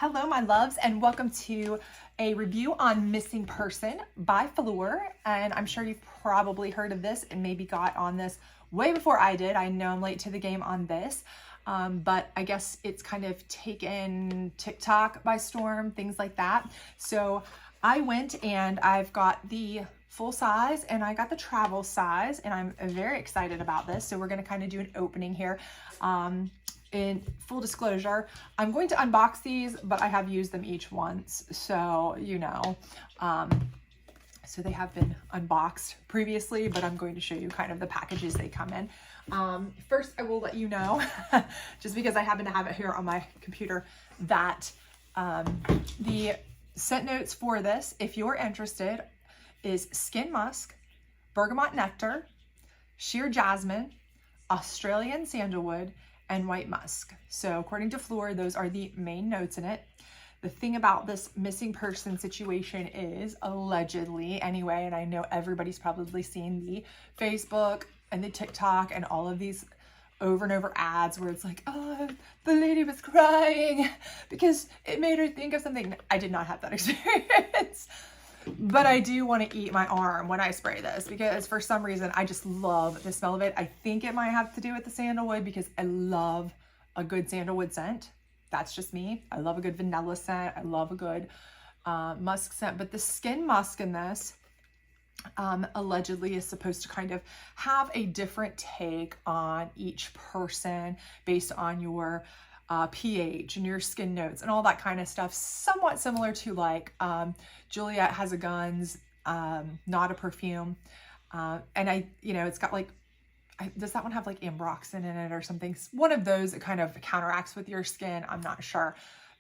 Hello, my loves, and welcome to a review on Missing Person by PHLUR. And I'm sure you've probably heard of this and maybe got on this way before I did. I know I'm late to the game on this, but I guess it's kind of taken TikTok by storm, things like that. So I went and I've got the full size and I got the travel size, and I'm very excited about this. So we're going to kind of do an opening here. In full disclosure, I'm going to unbox these, but I have used them each once, so you know. So they have been unboxed previously, but I'm going to show you kind of the packages they come in. First, I will let you know, just because I happen to have it here on my computer, that the scent notes for this, if you're interested, is skin musk, bergamot nectar, sheer jasmine, Australian sandalwood, and white musk. So according to PHLUR, those are the main notes in it. The thing about this missing person situation is, allegedly anyway, and I know everybody's probably seen the Facebook and the TikTok and all of these over and over ads where it's like, oh, the lady was crying because it made her think of something. I did not have that experience. But I do want to eat my arm when I spray this because for some reason I just love the smell of it. I think it might have to do with the sandalwood because I love a good sandalwood scent. That's just me. I love a good vanilla scent. I love a good musk scent. But the skin musk in this allegedly is supposed to kind of have a different take on each person based on your pH and your skin notes and all that kind of stuff, somewhat similar to like Juliet Has a Gun's Not a Perfume, and it's got like, does that one have like ambroxan in it or something? One of those that kind of counteracts with your skin, I'm not sure.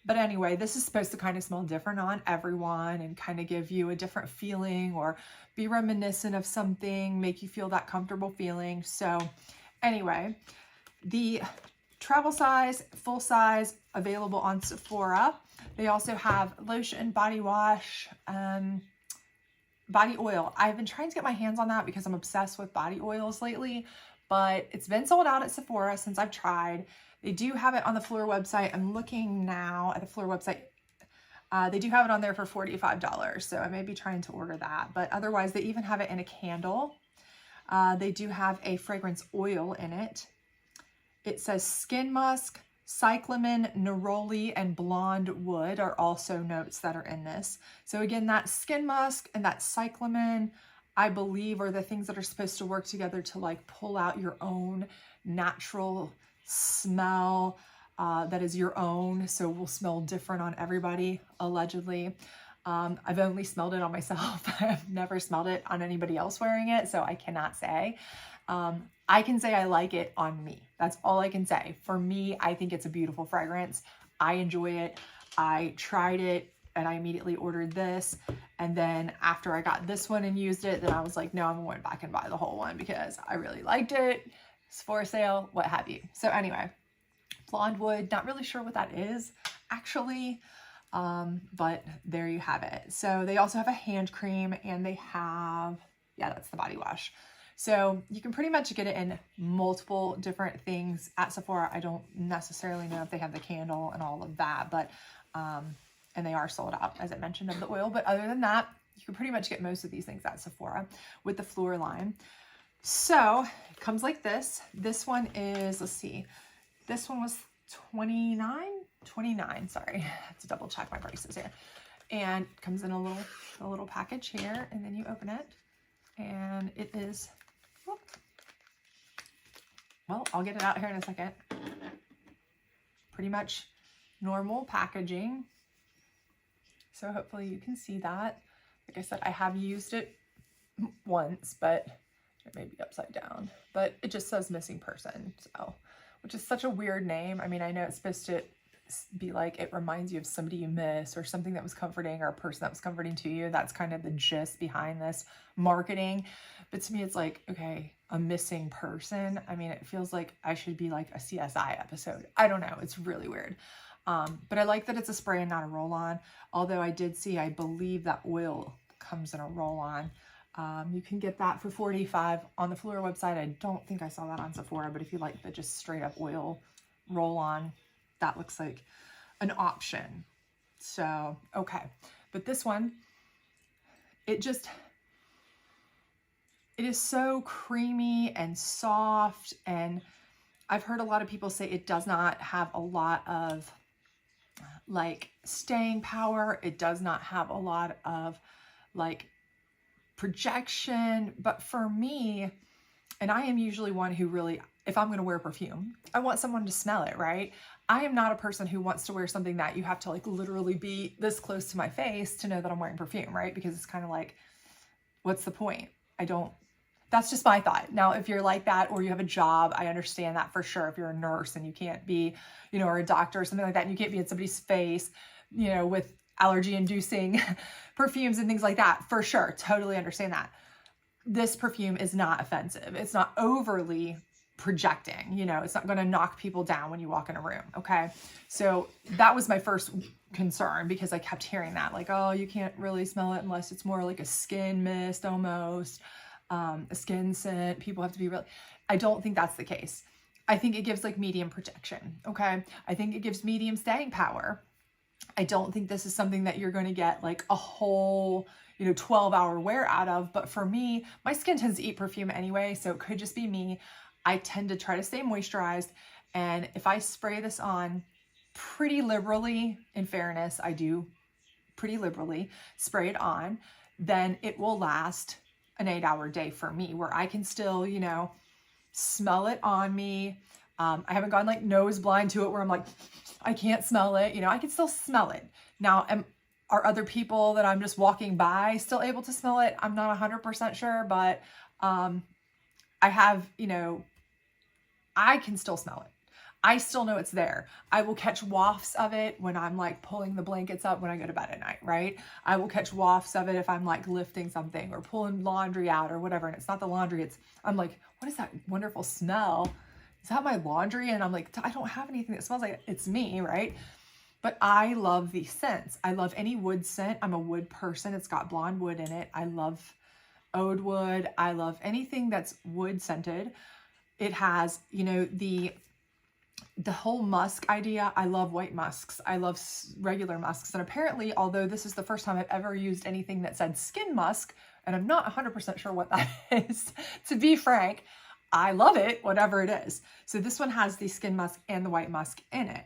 But anyway, this is supposed to kind of smell different on everyone and kind of give you a different feeling or be reminiscent of something, make you feel that comfortable feeling. So anyway, the travel size, full size, available on Sephora. They also have lotion, body wash, body oil. I've been trying to get my hands on that because I'm obsessed with body oils lately, but it's been sold out at Sephora since I've tried. They do have it on the PHLUR website. I'm looking now at the PHLUR website. They do have it on there for $45, so I may be trying to order that, but otherwise they even have it in a candle. They do have a fragrance oil in it. It says skin musk, cyclamen, neroli, and blonde wood are also notes that are in this. So again, that skin musk and that cyclamen, I believe, are the things that are supposed to work together to like pull out your own natural smell that is your own. So will smell different on everybody, allegedly. I've only smelled it on myself. I've never smelled it on anybody else wearing it, so I cannot say. I can say I like it on me. That's all I can say. For me, I think it's a beautiful fragrance. I enjoy it. I tried it and I immediately ordered this. And then after I got this one and used it, then I was like, no, I'm going back and buy the whole one because I really liked it. It's for sale, what have you. So anyway, blonde wood, not really sure what that is actually. But there you have it. So they also have a hand cream and they have, yeah, that's the body wash. So you can pretty much get it in multiple different things at Sephora. I don't necessarily know if they have the candle and all of that, but, and they are sold out, as I mentioned, of the oil. But other than that, you can pretty much get most of these things at Sephora with the PHLUR line. So it comes like this. This one is, let's see, this one was $29, sorry. I have to double check my prices here. And it comes in a little package here, and then you open it and it is, whoop. Well, I'll get it out here in a second. Pretty much normal packaging. So hopefully you can see that. Like I said, I have used it once, but it may be upside down, but it just says Missing Person, so, which is such a weird name. I mean, I know it's supposed to be like, it reminds you of somebody you miss or something that was comforting or a person that was comforting to you. That's kind of the gist behind this marketing. But to me, it's like, okay, a missing person. I mean, it feels like I should be like a CSI episode. I don't know. It's really weird. But I like that it's a spray and not a roll-on. Although I did see, I believe that oil comes in a roll-on. You can get that for $45 on the PHLUR website. I don't think I saw that on Sephora, but if you like the just straight up oil roll-on, that looks like an option. So, okay. But this one, it is so creamy and soft, and I've heard a lot of people say it does not have a lot of like staying power. It does not have a lot of like projection, but for me, and I am usually one who really, if I'm going to wear perfume, I want someone to smell it, right? I am not a person who wants to wear something that you have to like literally be this close to my face to know that I'm wearing perfume, right? Because it's kind of like, what's the point? That's just my thought. Now, if you're like that or you have a job, I understand that for sure. If you're a nurse and you can't be, or a doctor or something like that, and you can't be in somebody's face, with allergy inducing perfumes and things like that, for sure. Totally understand that. This perfume is not offensive. It's not overly projecting, it's not going to knock people down when you walk in a room. Okay. So that was my first concern, because I kept hearing that, like, oh, you can't really smell it unless it's more like a skin mist almost. A skin scent. People have to be I don't think that's the case. I think it gives like medium protection. Okay. I think it gives medium staying power. I don't think this is something that you're going to get like a whole, 12-hour wear out of. But for me, my skin tends to eat perfume anyway. So it could just be me. I tend to try to stay moisturized. And if I spray this on pretty liberally, in fairness, I do pretty liberally spray it on, then it will last an 8-hour day for me, where I can still, smell it on me. I haven't gone like nose blind to it where I'm like, I can't smell it. I can still smell it. Now, are other people that I'm just walking by still able to smell it? I'm not 100% sure, but I have, I can still smell it. I still know it's there. I will catch wafts of it when I'm like pulling the blankets up when I go to bed at night, right? I will catch wafts of it if I'm like lifting something or pulling laundry out or whatever. And it's not the laundry. I'm like, what is that wonderful smell? Is that my laundry? And I'm like, I don't have anything that smells like it. It's me, right? But I love these scents. I love any wood scent. I'm a wood person. It's got blonde wood in it. I love oud wood. I love anything that's wood scented. It has, the whole musk idea. I love white musks. I love regular musks. And apparently, although this is the first time I've ever used anything that said skin musk, and I'm not 100% sure what that is, to be frank, I love it, whatever it is. So this one has the skin musk and the white musk in it.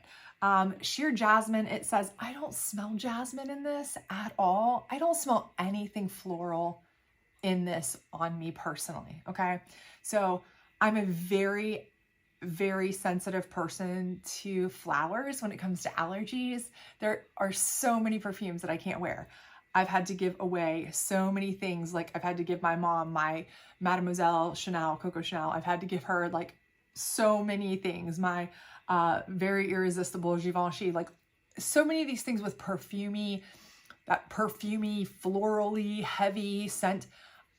Sheer jasmine, it says, I don't smell jasmine in this at all. I don't smell anything floral in this on me personally. Okay. So I'm a very, very sensitive person to flowers when it comes to allergies. There are so many perfumes that I can't wear. I've had to give away so many things. Like I've had to give my mom my Mademoiselle Chanel, Coco Chanel. I've had to give her like so many things. My very irresistible Givenchy, like so many of these things with that perfumey, florally, heavy scent.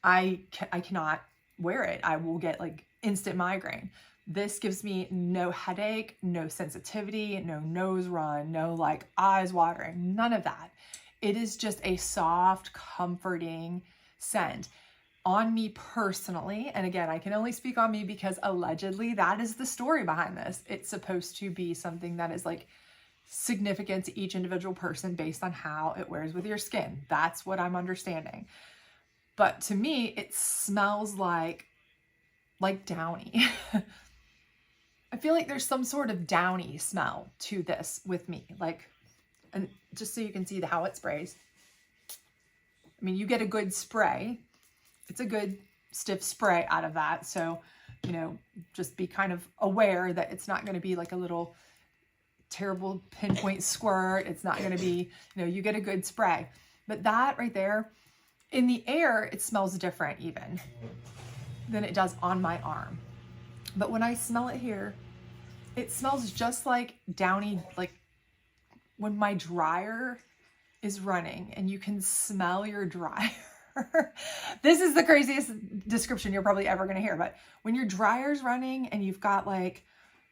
I cannot wear it. I will get like instant migraine. This gives me no headache, no sensitivity, no nose run, no like eyes watering, none of that. It is just a soft, comforting scent on me personally. And again, I can only speak on me because allegedly that is the story behind this. It's supposed to be something that is like significant to each individual person based on how it wears with your skin. That's what I'm understanding. But to me, it smells like downy. I feel like there's some sort of downy smell to this with me. Like, and just so you can see how it sprays. I mean, you get a good spray. It's a good stiff spray out of that. So, just be kind of aware that it's not going to be like a little terrible pinpoint squirt. It's not going to be, you get a good spray. But that right there, in the air, it smells different even than it does on my arm. But when I smell it here, it smells just like downy, like when my dryer is running and you can smell your dryer. This is the craziest description you're probably ever going to hear. But when your dryer's running and you've got like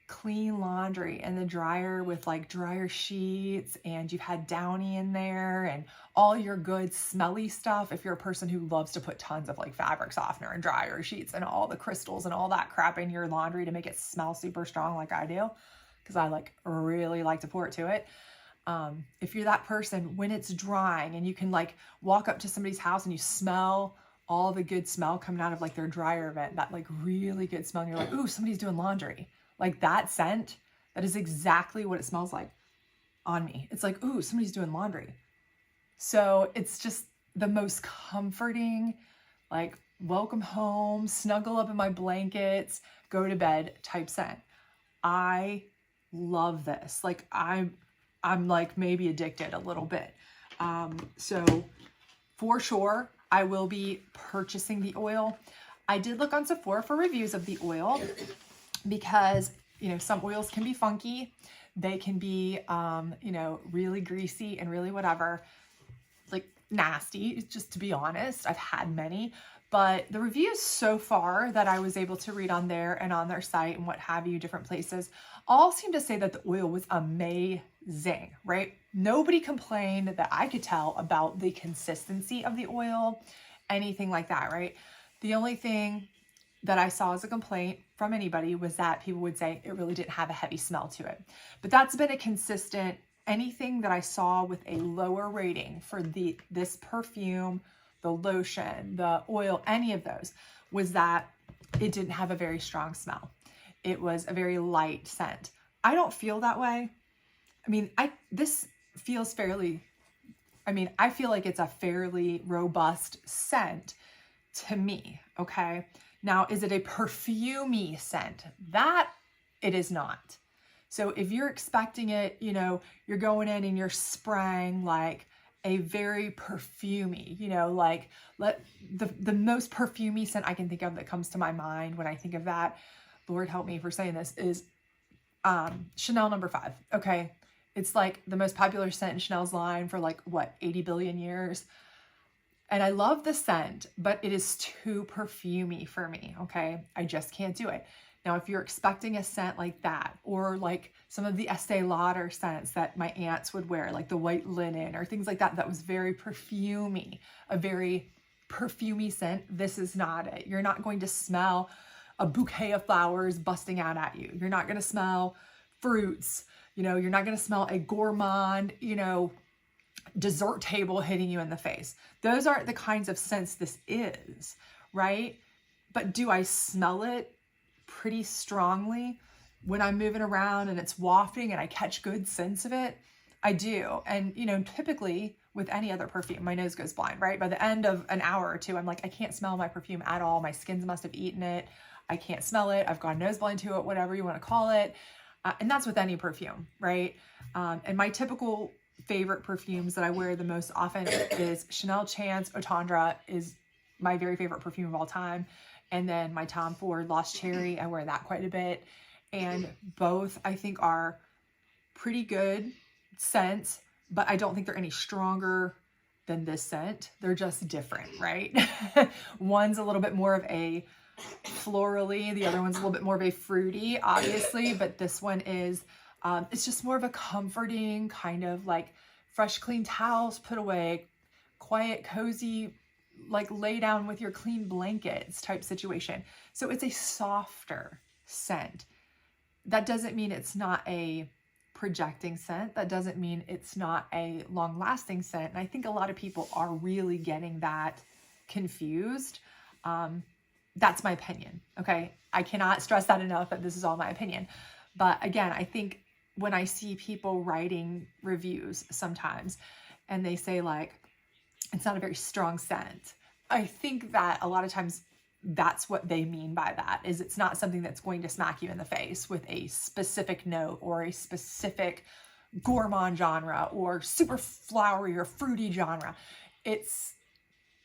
clean laundry in the dryer with like dryer sheets and you've had Downy in there and all your good smelly stuff, if you're a person who loves to put tons of like fabric softener and dryer sheets and all the crystals and all that crap in your laundry to make it smell super strong like I do, because I like really like to pour it to it, If you're that person, when it's drying and you can like walk up to somebody's house and you smell all the good smell coming out of like their dryer vent, that like really good smell, and you're like, ooh, somebody's doing laundry. Like that scent, that is exactly what it smells like on me. It's like, ooh, somebody's doing laundry. So it's just the most comforting, like welcome home, snuggle up in my blankets, go to bed type scent. I love this. Like I'm like maybe addicted a little bit. So for sure, I will be purchasing the oil. I did look on Sephora for reviews of the oil because, you know, some oils can be funky. They can be, you know, really greasy and really whatever, like nasty, just to be honest. I've had many, but the reviews so far that I was able to read on there and on their site and what have you, different places, all seem to say that the oil was amazing, right? Nobody complained that I could tell about the consistency of the oil, anything like that, right? The only thing that I saw as a complaint from anybody was that people would say it really didn't have a heavy smell to it. But that's been a consistent, anything that I saw with a lower rating for this perfume, the lotion, the oil, any of those, was that it didn't have a very strong smell. It was a very light scent. I don't feel that way. I mean, this feels fairly, I mean, I feel like it's a fairly robust scent to me, okay? Now, is it a perfumey scent? That it is not. So if you're expecting it, you know, you're going in and you're spraying like a very perfumey, you know, like the most perfumey scent I can think of that comes to my mind when I think of that, Lord help me for saying this, is Chanel No. 5. Okay. It's like the most popular scent in Chanel's line for like, what, 80 billion years. And I love the scent, but it is too perfumey for me, okay? I just can't do it. Now, if you're expecting a scent like that, or like some of the Estee Lauder scents that my aunts would wear, like the white linen or things like that, that was very perfumey, a very perfumey scent, this is not it. You're not going to smell a bouquet of flowers busting out at you. You're not going to smell fruits, you know, you're not going to smell a gourmand, you know, dessert table hitting you in the face. Those aren't the kinds of scents this is, right? But do I smell it pretty strongly when I'm moving around and it's wafting and I catch good scents of it? I do. And, you know, typically with any other perfume, my nose goes blind, right? By the end of an hour or two, I'm like, I can't smell my perfume at all. My skins must have eaten it. I can't smell it. I've gone nose blind to it, whatever you want to call it. And that's with any perfume, right? And my typical favorite perfumes that I wear the most often is Chanel Chance Otandra is my very favorite perfume of all time. And then my Tom Ford Lost Cherry, I wear that quite a bit. And both I think are pretty good scents, but I don't think they're any stronger than this scent. They're just different, right? One's a little bit more of a florally, the other one's a little bit more of a fruity, obviously, but this one is it's just more of a comforting kind of like fresh, clean towels put away, quiet, cozy, like lay down with your clean blankets type situation. So it's a softer scent. That doesn't mean it's not a projecting scent. That doesn't mean it's not a long lasting scent. And I think a lot of people are really getting that confused. That's my opinion. Okay. I cannot stress that enough that this is all my opinion. But again, I think when I see people writing reviews sometimes and they say like, it's not a very strong scent, I think that a lot of times that's what they mean by that, is it's not something that's going to smack you in the face with a specific note or a specific gourmand genre or super flowery or fruity genre. It's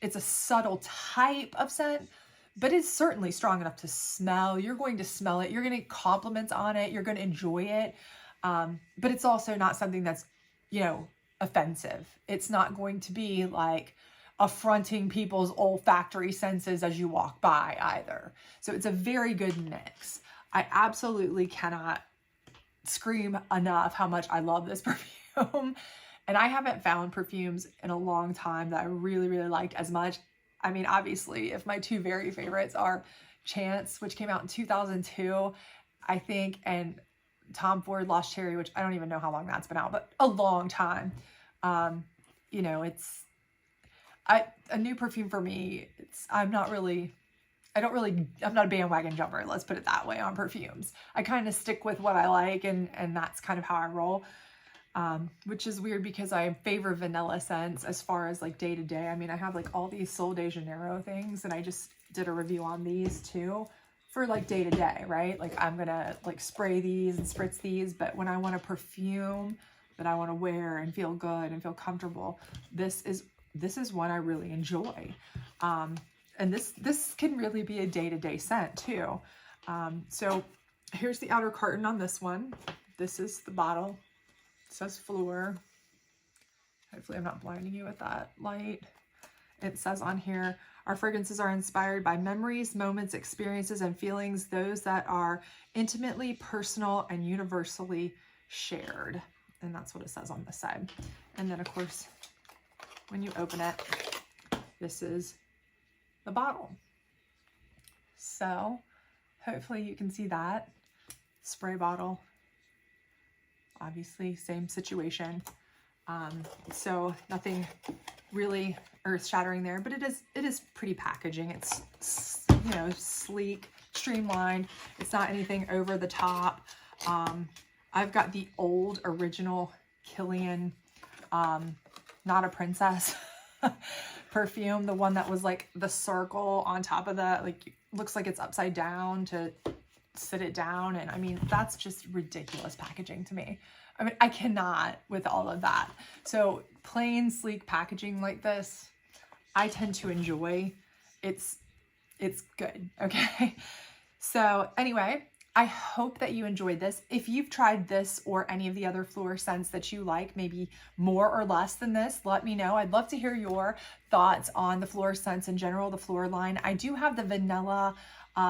a subtle type of scent, but it's certainly strong enough to smell. You're going to smell it. You're going to get compliments on it. You're going to enjoy it. But it's also not something that's, you know, offensive. It's not going to be like affronting people's olfactory senses as you walk by either. So it's a very good mix. I absolutely cannot scream enough how much I love this perfume. And I haven't found perfumes in a long time that I really, really liked as much. I mean, obviously, if my two very favorites are Chance, which came out in 2002, I think, and Tom Ford Lost Cherry, which I don't even know how long that's been out, but a long time. You know, a new perfume for me, I'm not a bandwagon jumper, let's put it that way, on perfumes. I kind of stick with what I like, and that's kind of how I roll. Which is weird because I favor vanilla scents as far as like day to day. I mean, I have like all these Sol de Janeiro things, and I just did a review on these too for like day to day, right? Like I'm gonna like spray these and spritz these, but when I want a perfume that I want to wear and feel good and feel comfortable, this is one I really enjoy. And this can really be a day-to-day scent too. So here's the outer carton on this one. This is the bottle. It says PHLUR. Hopefully I'm not blinding you with that light. It says on here, our fragrances are inspired by memories, moments, experiences, and feelings, those that are intimately personal and universally shared. And that's what it says on this side. And then of course, when you open it, this is the bottle. So hopefully you can see that. Spray bottle, obviously same situation. So nothing really earth-shattering there, but it is pretty packaging. It's you know, sleek, streamlined. It's not anything over the top. I've got the old original Kilian Not a Princess perfume, the one that was like the circle on top of the, like, looks like it's upside down to sit it down. And I mean, that's just ridiculous packaging to me. I mean, I cannot with all of that. So plain, sleek packaging like this, I tend to enjoy. It's good. Okay. So anyway, I hope that you enjoyed this. If you've tried this or any of the other PHLUR scents that you like, maybe more or less than this, let me know. I'd love to hear your thoughts on the PHLUR scents in general, the PHLUR line. I do have the vanilla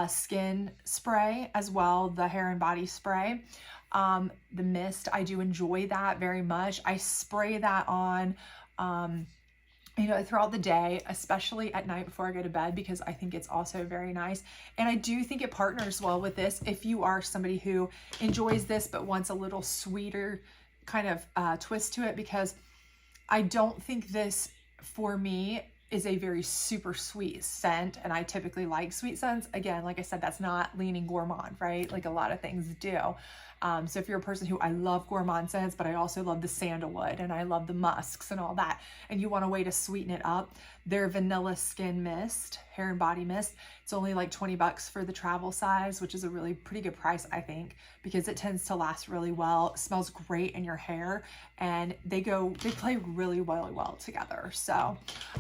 skin spray as well, the hair and body spray. The mist, I do enjoy that very much. I spray that on, you know, throughout the day, especially at night before I go to bed, because I think it's also very nice. And I do think it partners well with this if you are somebody who enjoys this but wants a little sweeter kind of twist to it, because I don't think this, for me, is a very super sweet scent, and I typically like sweet scents. Again, like I said, that's not leaning gourmand, right? Like a lot of things do. So if you're a person who, I love gourmand scents, but I also love the sandalwood and I love the musks and all that, and you want a way to sweeten it up, their vanilla skin mist, hair and body mist, it's only like 20 bucks for the travel size, which is a really pretty good price, I think, because it tends to last really well. It smells great in your hair, and they play really well together. So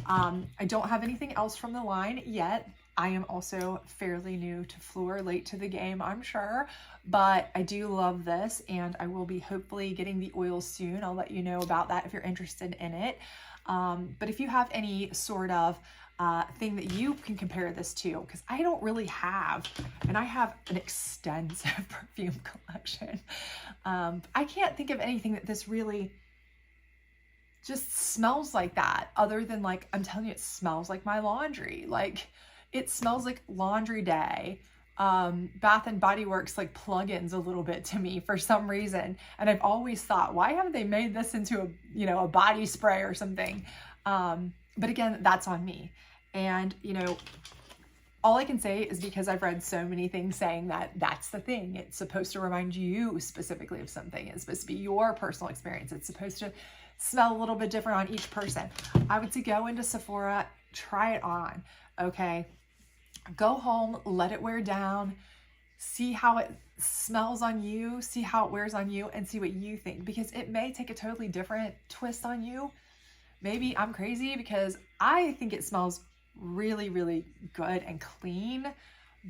I don't have anything else from the line yet. I am also fairly new to PHLUR, late to the game, I'm sure, but I do love this, and I will be hopefully getting the oils soon. I'll let you know about that if you're interested in it. But if you have any sort of thing that you can compare this to, because I don't really have, and I have an extensive perfume collection. I can't think of anything that this really just smells like that, other than, like, I'm telling you, it smells like my laundry. Like, it smells like laundry day. Bath and Body Works like plugins a little bit to me for some reason. And I've always thought, why haven't they made this into a, you know, a body spray or something? But again, that's on me. And, you know, all I can say is because I've read so many things saying that that's the thing. It's supposed to remind you specifically of something. It's supposed to be your personal experience. It's supposed to smell a little bit different on each person. I would say go into Sephora, try it on, okay? Go home, let it wear down, see how it smells on you, see how it wears on you, and see what you think, because it may take a totally different twist on you. Maybe I'm crazy because I think it smells really good and clean,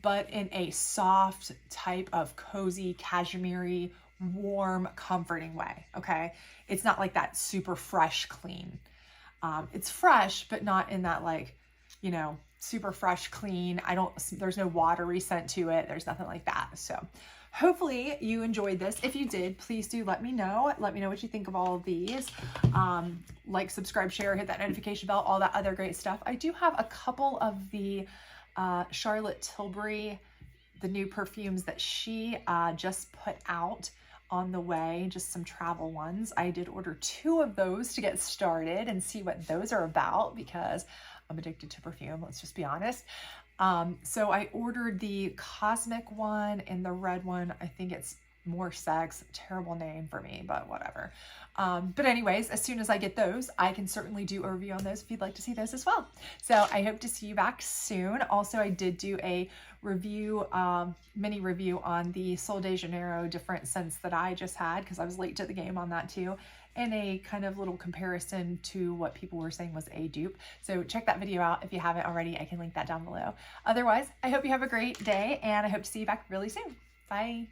but in a soft type of cozy, cashmere, warm, comforting way, okay? It's not like that super fresh clean. It's fresh, but not in that, like, you know, super fresh clean. There's no watery scent to it. There's nothing like that. So hopefully you enjoyed this. If you did, please do let me know. Let me know what you think of all of these. Like, subscribe, share, hit that notification bell, all that other great stuff. I do have a couple of the Charlotte Tilbury, the new perfumes that she just put out on the way, just some travel ones. I did order 2 of those to get started and see what those are about because I'm addicted to perfume, let's just be honest. So I ordered the cosmic one and the red one. I think it's More Sex, terrible name for me, but whatever. But anyways, as soon as I get those, I can certainly do a review on those if you'd like to see those as well. So I hope to see you back soon. Also, I did do a review, mini review on the Sol de Janeiro different scents that I just had because I was late to the game on that too, and a kind of little comparison to what people were saying was a dupe. So check that video out if you haven't already. I can link that down below. Otherwise, I hope you have a great day and I hope to see you back really soon. Bye.